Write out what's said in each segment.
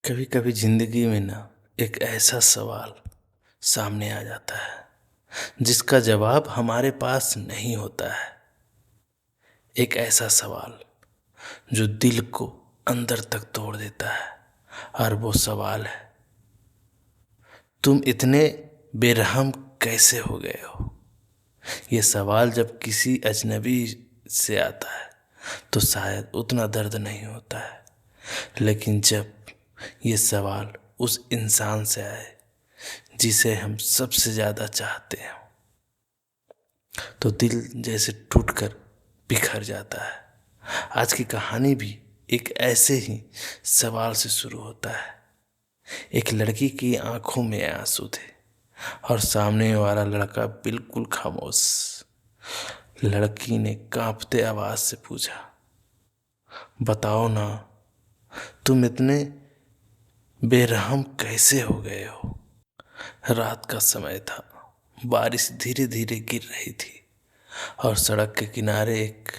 कभी कभी जिंदगी में ना एक ऐसा सवाल सामने आ जाता है जिसका जवाब हमारे पास नहीं होता है। एक ऐसा सवाल जो दिल को अंदर तक तोड़ देता है। और वो सवाल है, तुम इतने बेरहम कैसे हो गए हो। ये सवाल जब किसी अजनबी से आता है तो शायद उतना दर्द नहीं होता है, लेकिन जब ये सवाल उस इंसान से आए जिसे हम सबसे ज़्यादा चाहते हैं तो दिल जैसे टूटकर बिखर जाता है। आज की कहानी भी एक ऐसे ही सवाल से शुरू होता है। एक लड़की की आंखों में आंसू थे और सामने वाला लड़का बिल्कुल खामोश। लड़की ने कांपते आवाज से पूछा, बताओ ना, तुम इतने बेरहम कैसे हो गए हो। रात का समय था, बारिश धीरे धीरे गिर रही थी और सड़क के किनारे एक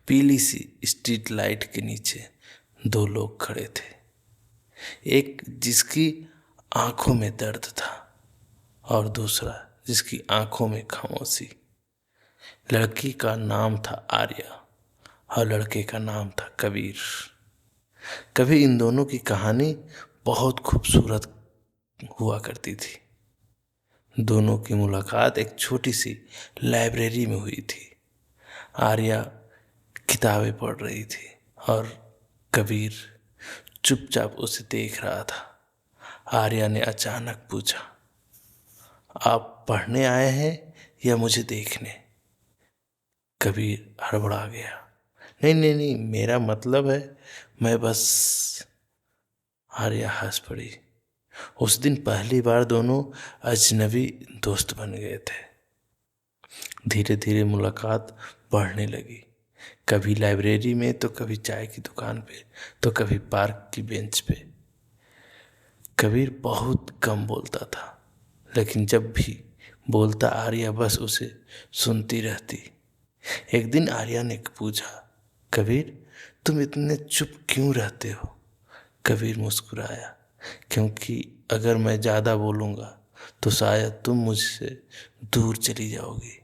पीली सी स्ट्रीट लाइट के नीचे दो लोग खड़े थे। एक जिसकी आंखों में दर्द था और दूसरा जिसकी आंखों में खामोशी। लड़की का नाम था आर्या और लड़के का नाम था कबीर। कभी इन दोनों की कहानी बहुत खूबसूरत हुआ करती थी। दोनों की मुलाकात एक छोटी सी लाइब्रेरी में हुई थी। आर्या किताबें पढ़ रही थी और कबीर चुपचाप उसे देख रहा था। आर्या ने अचानक पूछा, आप पढ़ने आए हैं या मुझे देखने। कबीर हड़बड़ा गया, नहीं नहीं नहीं, मेरा मतलब है मैं बस। आर्या हंस पड़ी। उस दिन पहली बार दोनों अजनबी दोस्त बन गए थे। धीरे धीरे मुलाकात बढ़ने लगी, कभी लाइब्रेरी में तो कभी चाय की दुकान पे तो कभी पार्क की बेंच पे। कबीर बहुत कम बोलता था, लेकिन जब भी बोलता आर्या बस उसे सुनती रहती। एक दिन आर्या ने पूछा, कबीर तुम इतने चुप क्यों रहते हो। कबीर मुस्कुराया, क्योंकि अगर मैं ज़्यादा बोलूँगा तो शायद तुम मुझसे दूर चली जाओगी।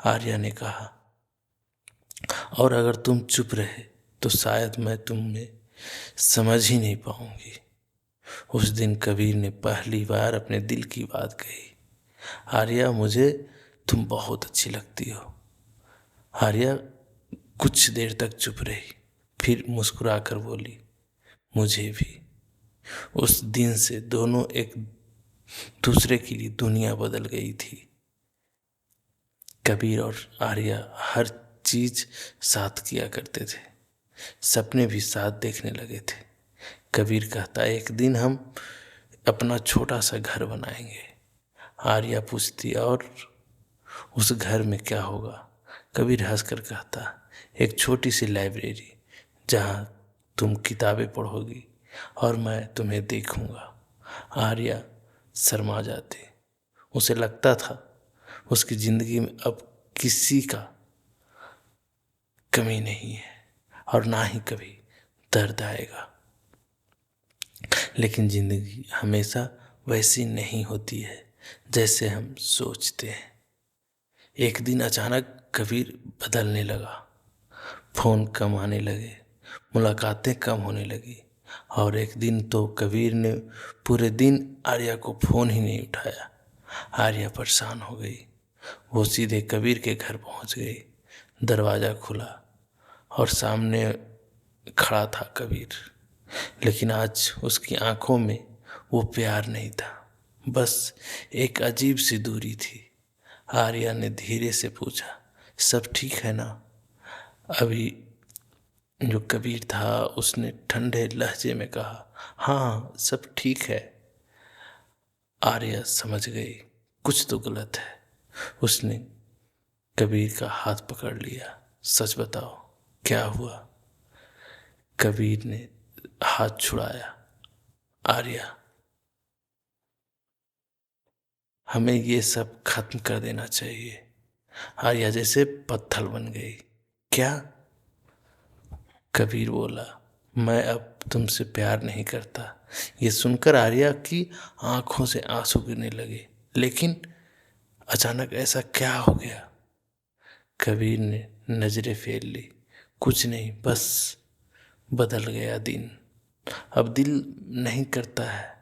आर्या ने कहा, और अगर तुम चुप रहे तो शायद मैं तुम्हें समझ ही नहीं पाऊंगी। उस दिन कबीर ने पहली बार अपने दिल की बात कही, आर्या मुझे तुम बहुत अच्छी लगती हो। आर्या कुछ देर तक चुप रही, फिर मुस्कुराकर बोली, मुझे भी। उस दिन से दोनों एक दूसरे के लिए दुनिया बदल गई थी। कबीर और आर्या हर चीज साथ किया करते थे, सपने भी साथ देखने लगे थे। कबीर कहता, एक दिन हम अपना छोटा सा घर बनाएंगे। आर्या पूछती, और उस घर में क्या होगा। कबीर हंसकर कहता, एक छोटी सी लाइब्रेरी जहाँ तुम किताबें पढ़ोगी और मैं तुम्हें देखूंगा। आर्या शर्मा जाती। उसे लगता था उसकी जिंदगी में अब किसी का कमी नहीं है और ना ही कभी दर्द आएगा। लेकिन जिंदगी हमेशा वैसी नहीं होती है जैसे हम सोचते हैं। एक दिन अचानक कबीर बदलने लगा। फोन कम आने लगे, मुलाकातें कम होने लगी और एक दिन तो कबीर ने पूरे दिन आर्या को फोन ही नहीं उठाया। आर्या परेशान हो गई। वो सीधे कबीर के घर पहुंच गई। दरवाज़ा खुला और सामने खड़ा था कबीर, लेकिन आज उसकी आंखों में वो प्यार नहीं था, बस एक अजीब सी दूरी थी। आर्या ने धीरे से पूछा, सब ठीक है ना। अभी जो कबीर था उसने ठंडे लहजे में कहा, हाँ सब ठीक है। आर्या समझ गई कुछ तो गलत है। उसने कबीर का हाथ पकड़ लिया, सच बताओ क्या हुआ। कबीर ने हाथ छुड़ाया, आर्या हमें ये सब खत्म कर देना चाहिए। आर्या जैसे पत्थर बन गई। क्या। कबीर बोला, मैं अब तुमसे प्यार नहीं करता, ये सुनकर आर्या की आंखों से आंसू गिरने लगे। लेकिन अचानक ऐसा क्या हो गया? कबीर ने नजरें फेर ली। कुछ नहीं, बस बदल गया दिन। अब दिल नहीं करता है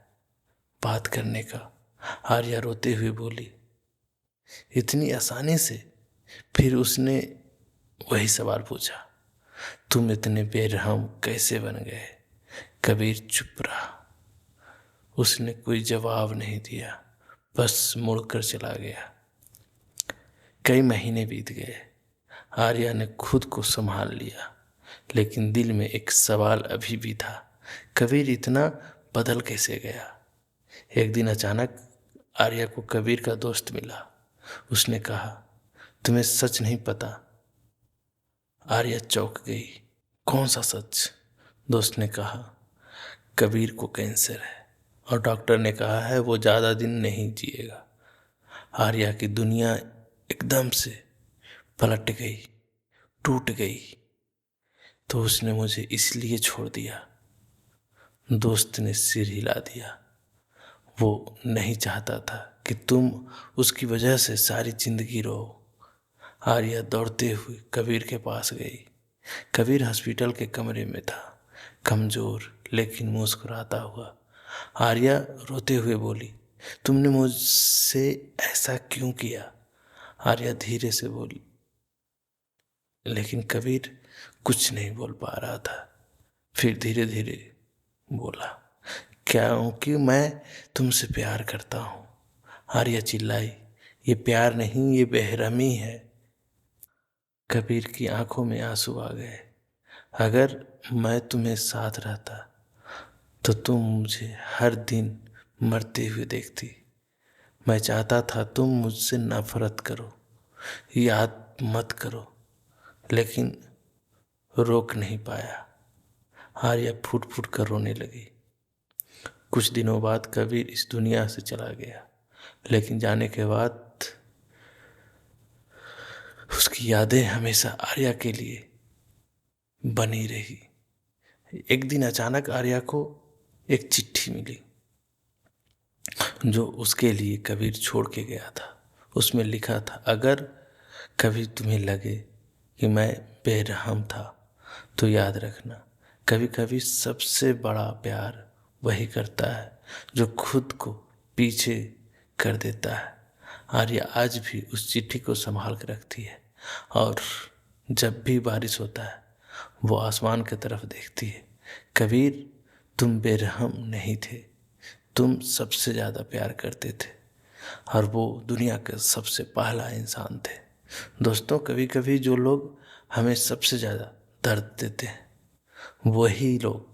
बात करने का। आर्या रोते हुए बोली। इतनी आसानी से? फिर उसने वही सवाल पूछा, तुम इतने बेरहम कैसे बन गए? कबीर चुप रहा। उसने कोई जवाब नहीं दिया, बस मुड़कर चला गया। कई महीने बीत गए। आर्या ने खुद को संभाल लिया, लेकिन दिल में एक सवाल अभी भी था, कबीर इतना बदल कैसे गया? एक दिन अचानक आर्या को कबीर का दोस्त मिला। उसने कहा, तुम्हें सच नहीं पता? आर्या चौंक गई। कौन सा सच? दोस्त ने कहा, कबीर को कैंसर है और डॉक्टर ने कहा है वो ज़्यादा दिन नहीं जिएगा। आर्या की दुनिया एकदम से पलट गई, टूट गई। तो उसने मुझे इसलिए छोड़ दिया? दोस्त ने सिर हिला दिया। वो नहीं चाहता था कि तुम उसकी वजह से सारी जिंदगी रहो। आर्या दौड़ते हुए कबीर के पास गई। कबीर हॉस्पिटल के कमरे में था, कमजोर लेकिन मुस्कुराता हुआ। आर्या रोते हुए बोली, तुमने मुझसे ऐसा क्यों किया? आर्या धीरे से बोली, लेकिन कबीर कुछ नहीं बोल पा रहा था। फिर धीरे धीरे बोला, क्योंकि मैं तुमसे प्यार करता हूँ। आर्या चिल्लाई, ये प्यार नहीं, ये बेरहमी है। कबीर की आंखों में आंसू आ गए। अगर मैं तुम्हें साथ रहता तो तुम मुझे हर दिन मरते हुए देखती। मैं चाहता था तुम मुझसे नफरत करो, याद मत करो, लेकिन रोक नहीं पाया। आर्या फूट फूट कर रोने लगी। कुछ दिनों बाद कबीर इस दुनिया से चला गया, लेकिन जाने के बाद उसकी यादें हमेशा आर्या के लिए बनी रही। एक दिन अचानक आर्या को एक चिट्ठी मिली जो उसके लिए कबीर छोड़ के गया था। उसमें लिखा था, अगर कभी तुम्हें लगे कि मैं बेरहम था तो याद रखना, कभी कभी सबसे बड़ा प्यार वही करता है जो खुद को पीछे कर देता है। आर्या आज भी उस चिट्ठी को संभाल कर रखती है और जब भी बारिश होता है वो आसमान की तरफ देखती है। कबीर, तुम बेरहम नहीं थे, तुम सबसे ज़्यादा प्यार करते थे और वो दुनिया का सबसे पहला इंसान थे। दोस्तों, कभी कभी जो लोग हमें सबसे ज़्यादा दर्द देते हैं वही लोग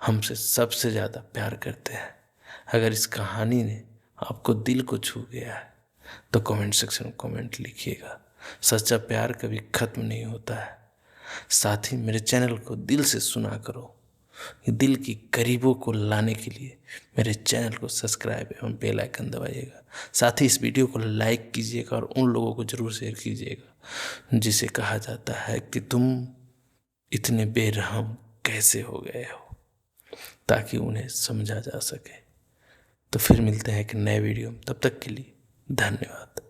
हमसे सबसे ज़्यादा प्यार करते हैं। अगर इस कहानी ने आपको दिल को छू गया है तो कमेंट सेक्शन में कमेंट लिखिएगा। सच्चा प्यार कभी ख़त्म नहीं होता है। साथ ही मेरे चैनल को दिल से सुना करो। दिल की करीबों को लाने के लिए मेरे चैनल को सब्सक्राइब एवं बेल आइकन दबाइएगा। साथ ही इस वीडियो को लाइक कीजिएगा और उन लोगों को ज़रूर शेयर कीजिएगा जिसे कहा जाता है कि तुम इतने बेरहम कैसे हो गए हो, ताकि उन्हें समझा जा सके। तो फिर मिलते हैं एक नए वीडियो में, तब तक के लिए धन्यवाद।